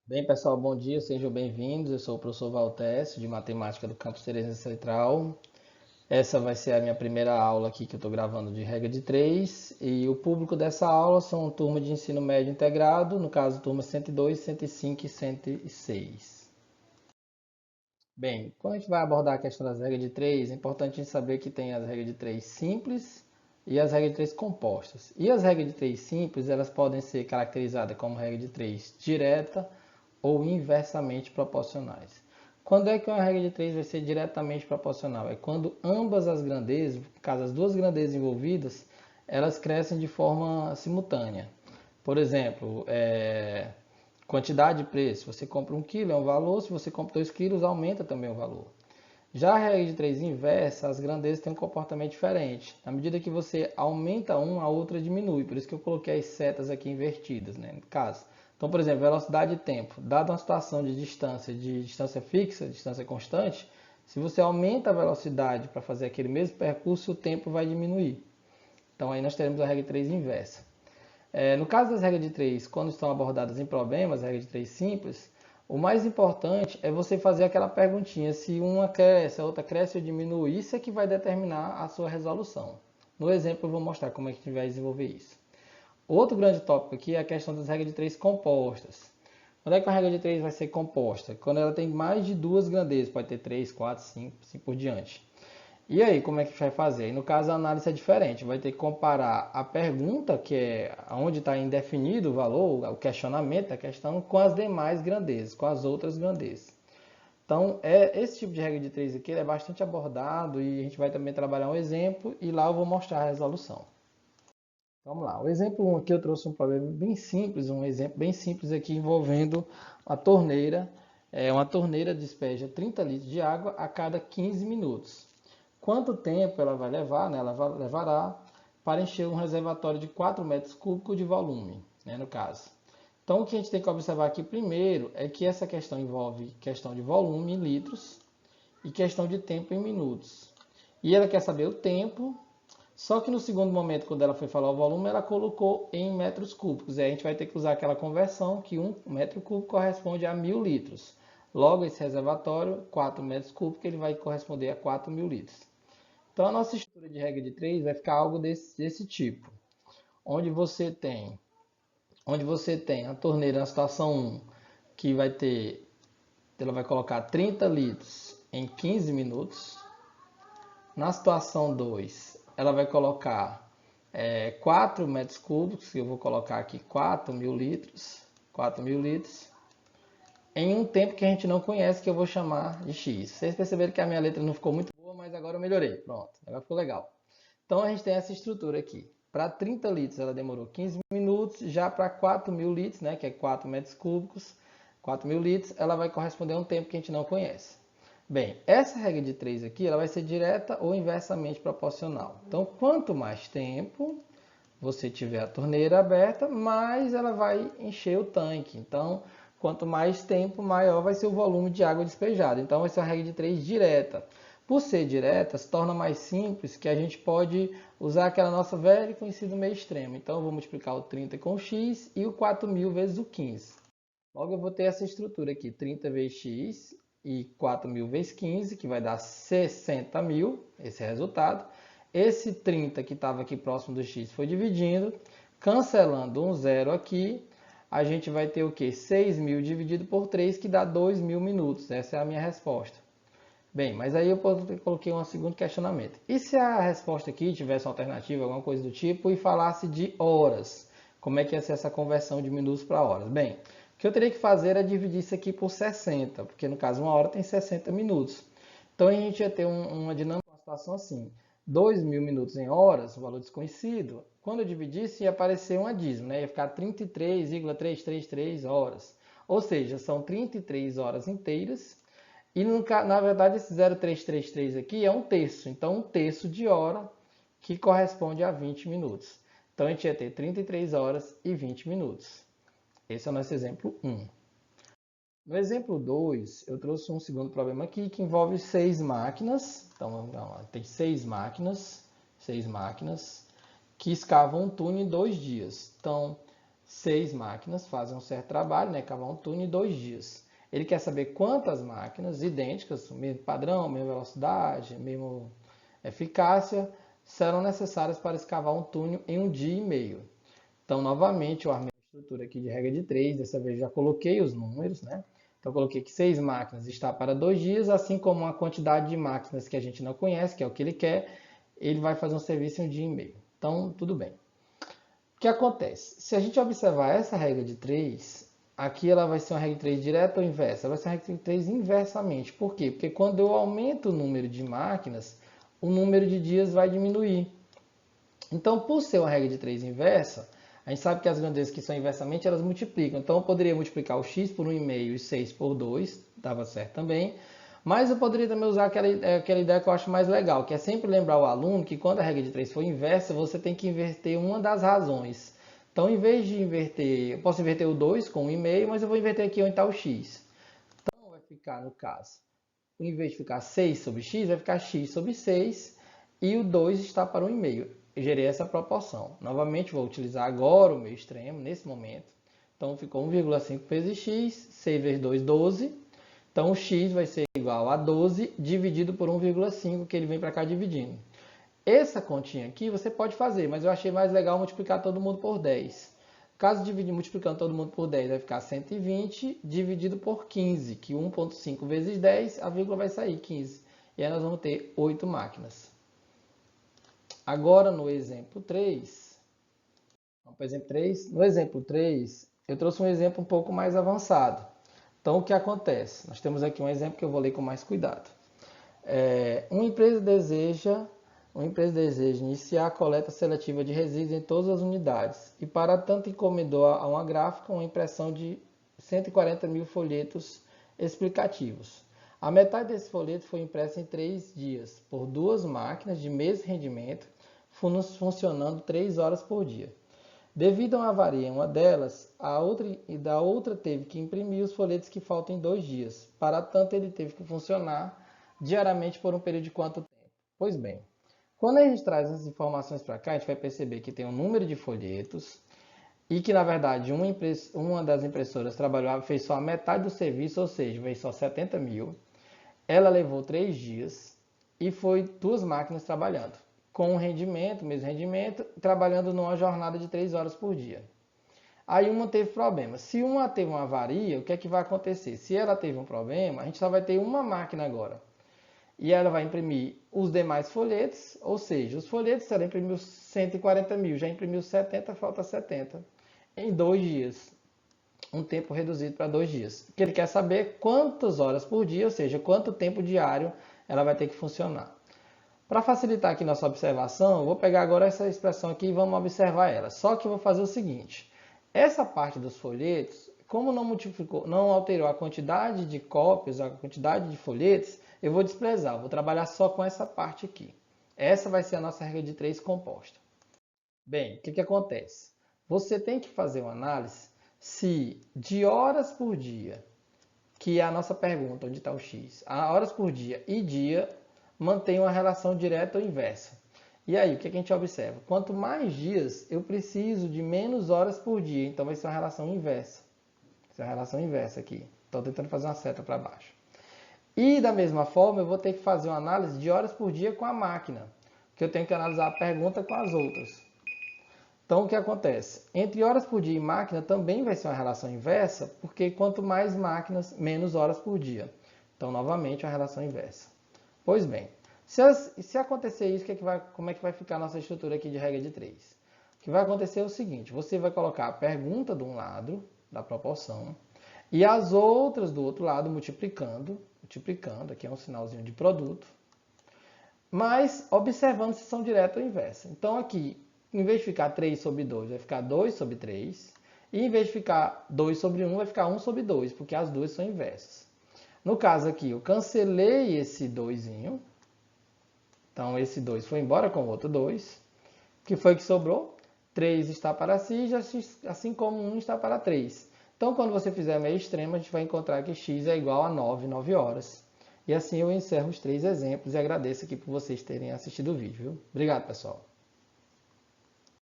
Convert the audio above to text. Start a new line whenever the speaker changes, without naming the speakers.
Bem, pessoal, bom dia, sejam bem-vindos. Eu sou o professor Valtes, de Matemática do Campus Teresa Central. Essa vai ser a minha primeira aula aqui que eu estou gravando de regra de 3. E o público dessa aula são turma de ensino médio integrado, no caso, turma 102, 105 e 106. Bem, quando a gente vai abordar a questão das regras de 3, é importante a gente saber que tem as regras de 3 simples e as regras de 3 compostas. E as regras de 3 simples, elas podem ser caracterizadas como regra de 3 direta ou inversamente proporcionais. Quando é que uma regra de 3 vai ser diretamente proporcional? É quando ambas as grandezas, no caso as duas grandezas envolvidas, elas crescem de forma simultânea. Por exemplo, quantidade de preço. Você compra 1 quilo, é um valor. Se você compra 2 quilos, aumenta também o valor. Já a regra de 3 inversa, as grandezas têm um comportamento diferente. À medida que você aumenta um, a outra diminui. Por isso que eu coloquei as setas aqui invertidas, né, no caso. Então, por exemplo, velocidade e tempo. Dada uma situação de distância fixa, distância constante, se você aumenta a velocidade para fazer aquele mesmo percurso, o tempo vai diminuir. Então, aí nós teremos a regra de 3 inversa. No caso das regras de 3, quando estão abordadas em problemas, regra de 3 simples, o mais importante é você fazer aquela perguntinha, se uma cresce, a outra cresce ou diminui, isso é que vai determinar a sua resolução. No exemplo eu vou mostrar como é que a gente vai desenvolver isso. Outro grande tópico aqui é a questão das regras de 3 compostas. Quando é que a regra de 3 vai ser composta? Quando ela tem mais de duas grandezas, pode ter 3, 4, 5, assim por diante. E aí, como é que vai fazer? No caso, a análise é diferente. Vai ter que comparar a pergunta, que é onde está indefinido o valor, o questionamento da questão, com as demais grandezas, com as outras grandezas. Então, esse tipo de regra de 3 aqui é bastante abordado e a gente vai também trabalhar um exemplo e lá eu vou mostrar a resolução. Vamos lá. O exemplo 1 aqui eu trouxe um problema bem simples, um exemplo bem simples aqui envolvendo uma torneira. Uma torneira despeja 30 litros de água a cada 15 minutos. Quanto tempo ela vai levar, né? Ela levará para encher um reservatório de 4 metros cúbicos de volume, né, no caso. Então, o que a gente tem que observar aqui primeiro é que essa questão envolve questão de volume em litros e questão de tempo em minutos. E ela quer saber o tempo, só que no segundo momento, quando ela foi falar o volume, ela colocou em metros cúbicos. E aí a gente vai ter que usar aquela conversão que 1 metro cúbico corresponde a 1.000 litros. Logo, esse reservatório, 4 metros cúbicos, ele vai corresponder a 4.000 litros. Então, a nossa estrutura de regra de 3 vai ficar algo desse tipo. Onde você tem, a torneira na situação 1, que ela vai colocar 30 litros em 15 minutos. Na situação 2, ela vai colocar 4 metros cúbicos, que eu vou colocar aqui 4.000 litros, 4.000 litros, em um tempo que a gente não conhece, que eu vou chamar de x. Vocês perceberam que a minha letra não ficou muito boa, mas agora eu melhorei. Pronto, agora ficou legal. Então a gente tem essa estrutura aqui. Para 30 litros ela demorou 15 minutos, já para 4.000 litros, né, que é 4 metros cúbicos, 4.000 litros, ela vai corresponder a um tempo que a gente não conhece. Bem, essa regra de 3 aqui, ela vai ser direta ou inversamente proporcional. Então, quanto mais tempo você tiver a torneira aberta, mais ela vai encher o tanque. Então, quanto mais tempo, maior vai ser o volume de água despejada. Então, vai ser uma regra de 3 direta. Por ser direta, se torna mais simples que a gente pode usar aquela nossa velha e conhecida meio extremo. Então, eu vou multiplicar o 30 com o x e o 4.000 vezes o 15. Logo, eu vou ter essa estrutura aqui, 30 vezes x e 4.000 vezes 15, que vai dar 60.000, esse é o resultado. Esse 30 que estava aqui próximo do x foi dividindo, cancelando um zero aqui, a gente vai ter o quê? 6.000 dividido por 3, que dá 2.000 minutos. Essa é a minha resposta. Bem, mas aí eu coloquei um segundo questionamento. E se a resposta aqui tivesse uma alternativa, alguma coisa do tipo, e falasse de horas? Como é que ia ser essa conversão de minutos para horas? Bem, o que eu teria que fazer é dividir isso aqui por 60, porque no caso uma hora tem 60 minutos. Então a gente ia ter uma dinâmica, uma situação assim. 2.000 minutos em horas, um valor desconhecido. Quando eu dividisse, ia aparecer uma dízima, né? Ia ficar 33,333 horas. Ou seja, são 33 horas inteiras. E na verdade esse 0,333 aqui é um terço. Então um terço de hora que corresponde a 20 minutos. Então a gente ia ter 33 horas e 20 minutos. Esse é o nosso exemplo 1. No exemplo 2, eu trouxe um segundo problema aqui que envolve 6 máquinas. Então, tem 6 máquinas que escavam um túnel em 2 dias. Então, 6 máquinas fazem um certo trabalho, né, cavar um túnel em 2 dias. Ele quer saber quantas máquinas idênticas, mesmo padrão, mesma velocidade, mesma eficácia, serão necessárias para escavar um túnel em 1 dia e meio. Então, novamente, eu armei a estrutura aqui de regra de 3, dessa vez já coloquei os números, né? Então, eu coloquei que 6 máquinas está para 2 dias, assim como uma quantidade de máquinas que a gente não conhece, que é o que ele quer, ele vai fazer um serviço em 1 dia e meio. Então, tudo bem. O que acontece? Se a gente observar essa regra de 3, aqui ela vai ser uma regra de 3 direta ou inversa? Ela vai ser uma regra de 3 inversamente. Por quê? Porque quando eu aumento o número de máquinas, o número de dias vai diminuir. Então, por ser uma regra de 3 inversa, a gente sabe que as grandezas que são inversamente, elas multiplicam. Então, eu poderia multiplicar o x por 1,5 e 6 por 2, dava certo também. Mas eu poderia também usar aquela ideia que eu acho mais legal, que é sempre lembrar o aluno que quando a regra de 3 for inversa, você tem que inverter uma das razões. Então, em vez de inverter, eu posso inverter o 2 com 1,5, mas eu vou inverter aqui onde está o x. Então, vai ficar, no caso, em vez de ficar 6 sobre x, vai ficar x sobre 6 e o 2 está para 1,5. Eu gerei essa proporção. Novamente, vou utilizar agora o meu extremo, nesse momento. Então, ficou 1,5 vezes x, 6 vezes 2, 12. Então, o x vai ser igual a 12 dividido por 1,5, que ele vem para cá dividindo. Essa continha aqui você pode fazer, mas eu achei mais legal multiplicar todo mundo por 10. Caso dividir multiplicando todo mundo por 10, vai ficar 120 dividido por 15, que 1,5 vezes 10, a vírgula vai sair 15. E aí nós vamos ter 8 máquinas. Agora, no exemplo 3, vamos para o exemplo 3. No exemplo 3, eu trouxe um exemplo um pouco mais avançado. Então, o que acontece? Nós temos aqui um exemplo que eu vou ler com mais cuidado. Uma empresa deseja iniciar a coleta seletiva de resíduos em todas as unidades e, para tanto, encomendou a uma gráfica uma impressão de 140 mil folhetos explicativos. A metade desse folheto foi impressa em 3 dias, por 2 máquinas de mesmo rendimento, funcionando 3 horas por dia. Devido a uma avaria em uma delas, a outra teve que imprimir os folhetos que faltam em 2 dias. Para tanto, ele teve que funcionar diariamente por um período de quanto tempo? Pois bem, quando a gente traz as informações para cá, a gente vai perceber que tem um número de folhetos e que, na verdade, uma das impressoras fez só a metade do serviço, ou seja, veio só 70 mil. Ela levou 3 dias e foi 2 máquinas trabalhando, com um rendimento, mesmo rendimento, trabalhando numa jornada de 3 horas por dia. Aí uma teve problema. Se uma teve uma avaria, o que é que vai acontecer? Se ela teve um problema, a gente só vai ter uma máquina agora. E ela vai imprimir os demais folhetos, ou seja, os folhetos, ela imprimiu 140 mil, já imprimiu 70, falta 70, em 2 dias. Um tempo reduzido para 2 dias. Porque ele quer saber quantas horas por dia, ou seja, quanto tempo diário ela vai ter que funcionar. Para facilitar aqui nossa observação, eu vou pegar agora essa expressão aqui e vamos observar ela. Só que eu vou fazer o seguinte, essa parte dos folhetos, como não alterou a quantidade de cópias, a quantidade de folhetos, eu vou desprezar, vou trabalhar só com essa parte aqui. Essa vai ser a nossa regra de 3 composta. Bem, o que acontece? Você tem que fazer uma análise se de horas por dia, que é a nossa pergunta, onde está o x, a horas por dia e dia mantém uma relação direta ou inversa. E aí, o que a gente observa? Quanto mais dias, eu preciso de menos horas por dia, então vai ser uma relação inversa. Vai ser uma relação inversa aqui. Estou tentando fazer uma seta para baixo. E da mesma forma, eu vou ter que fazer uma análise de horas por dia com a máquina, que eu tenho que analisar a pergunta com as outras. Então, o que acontece? Entre horas por dia e máquina também vai ser uma relação inversa, porque quanto mais máquinas, menos horas por dia. Então, novamente, uma relação inversa. Pois bem, se acontecer isso, como é que vai ficar a nossa estrutura aqui de regra de 3? O que vai acontecer é o seguinte, você vai colocar a pergunta de um lado, da proporção, e as outras do outro lado multiplicando, aqui é um sinalzinho de produto, mas observando se são direta ou inversa. Então aqui, em vez de ficar 3 sobre 2, vai ficar 2 sobre 3, e em vez de ficar 2 sobre 1, vai ficar 1 sobre 2, porque as duas são inversas. No caso aqui, eu cancelei esse 2zinho, então esse 2 foi embora com o outro 2, que foi que sobrou? 3 está para si, assim como 1 está para 3. Então, quando você fizer a meia extrema, a gente vai encontrar que x é igual a 9 horas. E assim eu encerro os 3 exemplos e agradeço aqui por vocês terem assistido o vídeo. Viu? Obrigado, pessoal.